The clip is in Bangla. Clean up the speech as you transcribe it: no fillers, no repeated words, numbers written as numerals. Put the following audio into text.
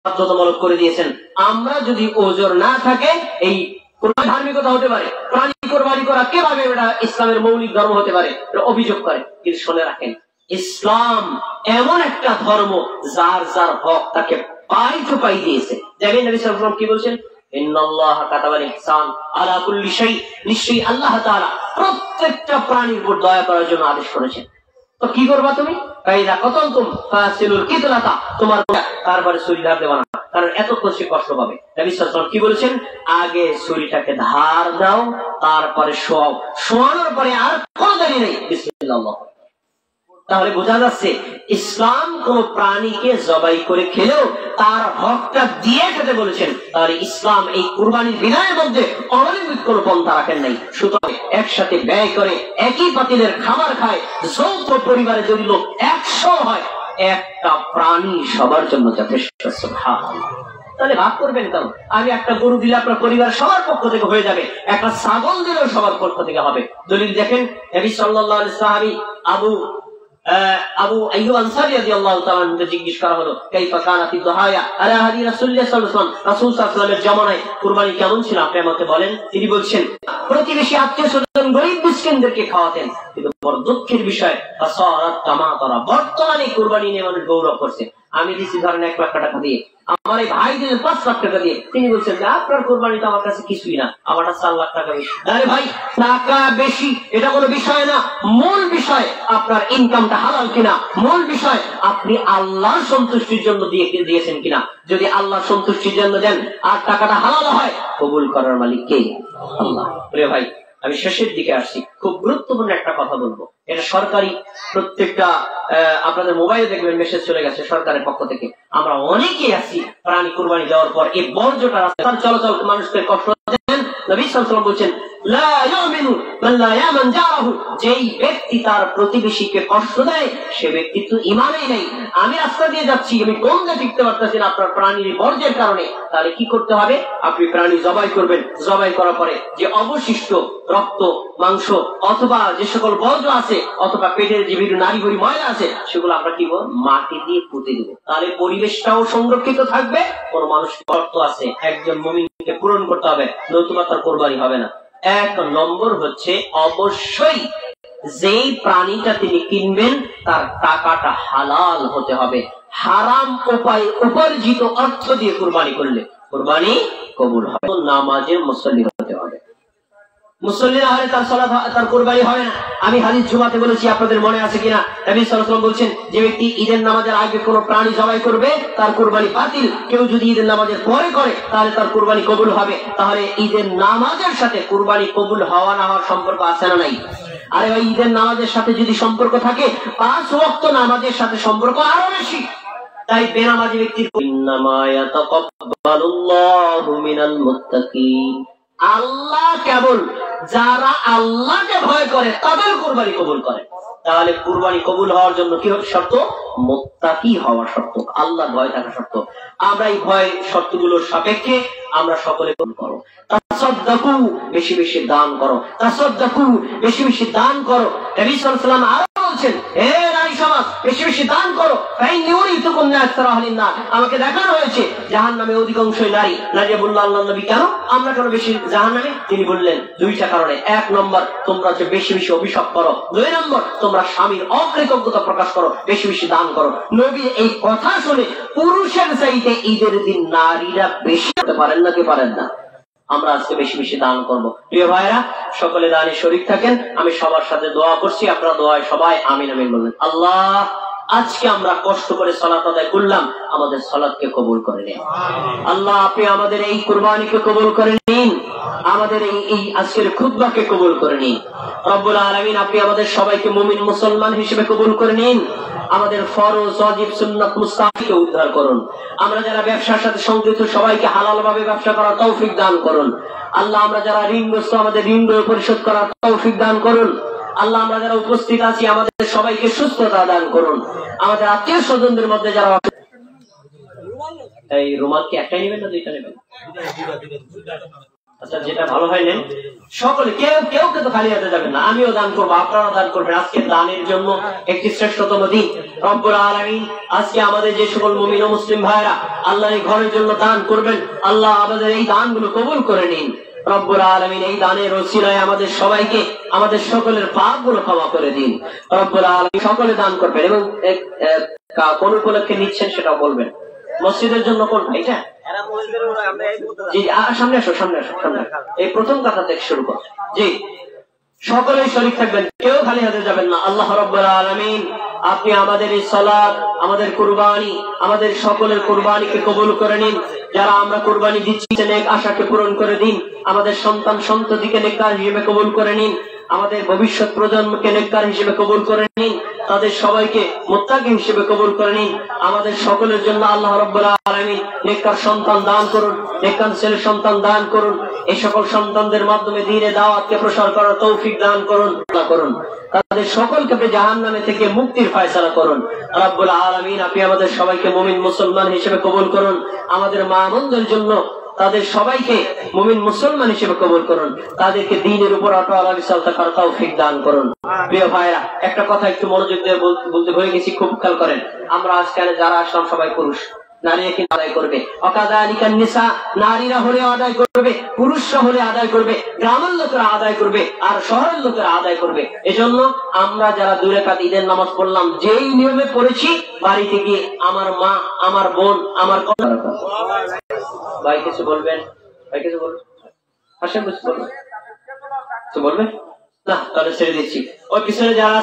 বাধ্যতামূলক করে দিয়েছেন। আমরা যদি ওজর না থাকে, এই ধার্মিকতা হতে পারে, প্রাণী কোরবানি করা কিভাবে এটা ইসলামের মৌলিক ধর্ম হতে পারে অভিযোগ করে। কিন্তু শুনে রাখেন, ইসলাম এমন একটা ধর্ম যার যার হক তাকে পাই তো পাই দিয়েছে। দেখেন নবী সাল্লাল্লাহু আলাইহি ওয়াসাল্লাম কি বলছেন, ইন্নাল্লাহা কাতাবাল ইহসান আলা কুল্লি শাই, নিশ্চয়ই আল্লাহ তাআলা প্রত্যেকটা প্রাণীর উপর দয়া করার জন্য আদেশ করেছেন। তো কি করবা তুমি? কাইদা কতলতুম ফাসিলুল কিতলাতা, তোমার তারপরে ছুরি ধার দেবা না, কারণ এতক্ষণ সে কষ্ট পাবে। নবী সাল্লাল্লাহু আলাইহি ওয়াসাল্লাম কি বলেছেন, আগে ছুরিটাকে ধার দাও, তারপরে শোয়াও, শোয়ানোর পরে আর কোনো দেরি নেই, বিসমিল্লাহ। তাহলে বোঝা যাচ্ছে ইসলাম কোন প্রাণীকে জবাই করে খেলেও তার হকটা দিয়ে খেতে বলেছেন। তাহলে ইসলাম এই কুরবানির বিধানের মধ্যে অনৈমিক কোন পন্থা রাখেন নাই। সুতরাং একসাথে ব্যয় করে একই পাতিলের খাবার খায়, যৌথ পরিবারে যদি লোক 100 হয়, একটা প্রাণী সবার জন্য যথেষ্ট। সুবহানাল্লাহ। তাহলে ভাগ করবেন কেন? আমি একটা গরু দিলে আপনার পরিবার সবার পক্ষ থেকে হয়ে যাবে, একটা ছাগল দিলেও সবার পক্ষ থেকে হবে। দলিল দেখেন, নবী সাল্লাল্লাহু আলাইহি সাহাবী আবু আইয়ুব আনসারী রাদিয়াল্লাহু তাআলা আনহু জিজ্ঞেস করা হলো, কাইফা কানাতি দুহায়া আলা হাদি রাসূলুল্লাহ সাল্লাল্লাহু আলাইহি ওয়াসাল্লাম, রাসূল সাল্লাল্লাহু আলাইহি ওয়াসাল্লামের জামানায় কুরবানি কেমন ছিল আপনি আমাকে বলেন। তিনি বলছেন, প্রতিবেশী আত্মীয়স্বজন গরীব মিসকিনদেরকে খাওয়াতেন। কিন্তু বড় দুঃখের বিষয়, ফাসারাত তামাতারা, বর্তমানে কুরবানি নিয়ে মানুষ গৌরব করছে। আমি দিছি ধরেন 1 লাখ টাকা দিয়ে, আমার এই ভাই দিলেন 5 লাখ টাকা দিয়ে। তিনি বলছেন যে আপনার কোরবানি তো আমার কাছে কিছুই না, আমারটা 4 লাখ টাকা বেশি। আরে ভাই, টাকা বেশি এটা কোনো বিষয় না, মূল বিষয় আপনার ইনকামটা হালাল কিনা, মূল বিষয় আপনি আল্লাহর সন্তুষ্টির জন্য দিয়েছেন কিনা। যদি আল্লাহর সন্তুষ্টির জন্য দেন আর টাকাটা হালাল হয়, কবুল করার মালিক কে? আল্লাহ। প্রিয় ভাই, আমি শেষের দিকে আসছি, খুব গুরুত্বপূর্ণ একটা কথা বলবো। এটা সরকারি, প্রত্যেকটা আপনাদের মোবাইলে দেখবেন মেসেজ চলে গেছে সরকারের পক্ষ থেকে। আমরা অনেকেই আছি প্রাণী কুরবানি দেওয়ার পর এই বর্জ্যটা রাস্তার চলাচল মানুষকে কষ্ট দেন। নবী সাল্লাল্লাহু আলাইহি ওয়াসাল্লাম বলছেন, লা ইউমিনু মান লা ইয়ামান জারাহু, যেই ব্যক্তি তার প্রতিবেশীকে কষ্ট দেয় সে ব্যক্তি তো ঈমানই নেই। আমি রাস্তা দিয়ে যাচ্ছি, আমি গন্ধে টিকতে পারতেছি না আপনার প্রাণীর বর্জ্যের কারণে, তাহলে কি করতে হবে? আপনি প্রাণী জবাই করবেন। জবাই করার পরে যে অবশিষ্ট রক্ত, মাংস অথবা যে সকল বর্জ্য আছে অথবা পেটের যে বিভিন্ন নারী ভরি ময়লা আছে, সেগুলো আমরা কি মাটি দিয়ে পুঁতে দেবো। তাহলে পরিবেশটাও সংরক্ষিত থাকবে। কোন মানুষ শর্ত আছে, একজন মুমিনকে পূরণ করতে হবে, নতুবা তার কোরবানি হবে না। 1 নম্বর হচ্ছে, অবশ্যই যেই প্রাণীটা তিনি কিনবেন তার টাকাটা হালাল হতে হবে। হারাম উপায়ে উপার্জিত অর্থ দিয়ে কুরবানি করলে কুরবানি কবুল হবে। নামাজের মুসল্লি হতে হবে। মুসল্লি না হলে তার সালাত, তার কুরবানি হবে না। আমি হাদিস জুমাতে বলেছি, আপনাদের মনে আছে কিনা, নবী সাল্লাল্লাহু আলাইহি ওয়াসাল্লাম বলছেন, যে ব্যক্তি ঈদের নামাজের আগে কোন প্রাণী জবাই করবে তার কুরবানি বাতিল। কেউ যদি ঈদের নামাজের পরে করে তাহলে তার কুরবানি কবুল হবে। তাহলে ঈদের নামাজের সাথে কুরবানি কবুল হওয়া না হওয়ার সম্পর্ক আছে না নাই? আরে ভাই, ঈদের নামাজের সাথে যদি সম্পর্ক থাকে, 5 ওয়াক্ত নামাজের সাথে সম্পর্ক আরো বেশি। তাই বেনামাজি ব্যক্তির ইন্নামা ইয়াতাকাব্বালুল্লাহু মিনাল মুত্তাকিন, আল্লাহ কেবল যারা আল্লাহকে ভয় করে তাদের কুরবানি কবুল করে। তাহলে কুরবানি কবুল হওয়ার জন্য কি শর্ত? মুত্তাকি হওয়া শর্ত, আল্লাহ ভয় থাকা শর্ত। আমরা এই ভয় শর্তগুলোর সাপেক্ষে আমরা সকলে কবুল করো। তাসাদদাকু, বেশি বেশি দান করো। তাসাদদাকু, বেশি বেশি দান করো। নবী সাল্লাল্লাহু আলাইহি ওয়াসাল্লাম আরো বলছেন, হে নারী সমাজ, বেশি বেশি দান করো। ফাইন্নী উরিতুকুম আকসারা আহলিন নার, আমাকে দেখানো হয়েছে জাহান্নামে অধিকাংশই নারী। নারী বললেন, আল্লাহর নবী কেন, আমরা কেন বেশি জাহান্নামে? তিনি বললেন 2টা কারণে। 1 নম্বর, তোমরা যে বেশি বেশি অভিশাপ করো। 2 নম্বর, তোমরা স্বামীর অকৃতজ্ঞতা প্রকাশ করো, বেশি বেশি দান করো। নবী এই কথা শুনে পুরুষের চাইতে ঈদের দিন নারীরা বেশি হতে পারেন না কি পারেন না? আমরা আজকে বেশি বেশি দান করব। প্রিয় ভাইরা, সকলে দানে শরীক থাকেন। আমি সবার সাথে দোয়া করছি, আপনারা দোয়ায় সবাই আমিন আমিন বলবেন। আল্লাহ, আজকে আমরা কষ্ট করে সালাত আদায় করলাম, আমাদের সালাতকে কবুল করে নিন। আল্লাহ, আপনি আমাদের এই কুরবানিকে কবুল করে নিন, আমাদের এই আজকের খুতবাকে কবুল করে নিন। রব্বুল আলামিন, আপনি আমাদের সবাইকে মুমিন মুসলমান হিসেবে কবুল করে নিন। আমাদের ফরজ, ওয়াজিব, সুন্নাত, মুস্তাহাবকে উদ্ধার করুন। আমরা যারা ব্যবসার সাথে সংযুক্ত সবাইকে হালাল ভাবে ব্যবসা করার তৌফিক দান করুন। আল্লাহ, আমরা যারা ঋণগ্রস্ত আমাদের ঋণ পরিশোধ করার তৌফিক দান করুন। আল্লাহ, আমরা যারা উপস্থিত আছি আমাদের সবাইকে সুস্থতা দান করুন। আমাদের আত্মীয় স্বজনদের মধ্যে যারা, এই রুমাল কি একটাই নেবেন না 2টা নেবেন? আচ্ছা, যেটা ভালো হয় নেন সকলে, কেউ কিন্তু খালি হাতে যাবেন না। আমিও দান করবো, আপনারাও দান করবেন। আজকে দানের জন্য একটি শ্রেষ্ঠতম দিন। রব্বুল আলামিন আজকে আমাদের যে সকল মুমিন ও মুসলিম ভাইরা আল্লাহ এই ঘরের জন্য দান করবেন, আল্লাহ আমাদের এই দানগুলো কবুল করে নিন। রব্বুল আলামিন এই দানের ওসিলায় আমাদের সবাইকে, আমাদের সকলের পাপগুলো ক্ষমা করে দিন। রব্বুল আলামিন সকলে দান করবেন এবং কোন উপলক্ষে নিচ্ছেন সেটাও বলবেন। মসজিদের জন্য কোন এটা জি, সামনে আসো, সামনে এই প্রথম কথা থেকে শুরু কর। জি, সকলেই শরীক থাকবেন, কেউ খালি হাতে যাবেন না। আল্লাহ রাব্বুল আলামিন আপনি আমাদের এই সালাত, আমাদের কুরবানি, আমাদের সকলের কুরবানিকে কবুল করে নিন। যারা আমরা কুরবানি দিচ্ছি নেক আশাকে পূরণ করে দিন। আমাদের সন্তান সন্ততিকে নেককার হিসেবে কবুল করে নিন। আমাদের ভবিষ্যৎ প্রজন্মকে নেককার হিসেবে কবুল করে নিন। তাদের সবাইকে মুত্তাকি হিসেবে কবুল করে নিন। আমাদের সকলের জন্য আল্লাহ রাব্বুল আলামিন নেককার সন্তান দান করুন, নেককার ছেলে সন্তান দান করুন। এই সকল সন্তানদের মাধ্যমে দ্বীনের দাওয়াতকে প্রসার করার তৌফিক দান করুন। তাদের সকলকে আপনি জাহান্নামে থেকে মুক্তির ফয়সালা করুন। রাব্বুল আলামিন আপনি আমাদের সবাইকে মুমিন মুসলমান হিসেবে কবুল করুন। আমাদের মা বোনদের জন্য তাদের সবাইকে মুমিন মুসলমান হিসেবে কবুল করুন। তাদেরকে দ্বীনের উপর অটল অবিচল থাকার তৌফিক দান করুন। প্রিয় ভাইরা, একটা কথা একটু মনোযোগ দিয়ে বলতে ভুলে গেছি, খুব খেয়াল করেন। আমরা আজকে যারা আসলাম সবাই পুরুষ, নারীরা কিন্তু আদায় করবে। অকাযালিকান নিসা, নারীরা হলে আদায় করবে, পুরুষরা হলে আদায় করবে, গ্রামের লোকেরা আদায় করবে, আর শহরের লোকেরা আদায় করবে। এজন্য আমরা যারা 2 রাকাত ঈদের নামাজ পড়লাম, যেই নিয়মে পড়েছি, বাড়িতে গিয়ে আমার মা, আমার বোন, আমার ভাই কিছু বলবেন, ভাই কিছু বলবেন, হাসেন কিছু বলবেন, কিছু বলবেন না? তাহলে ছেড়ে দিচ্ছি। ওই পিছনে যারা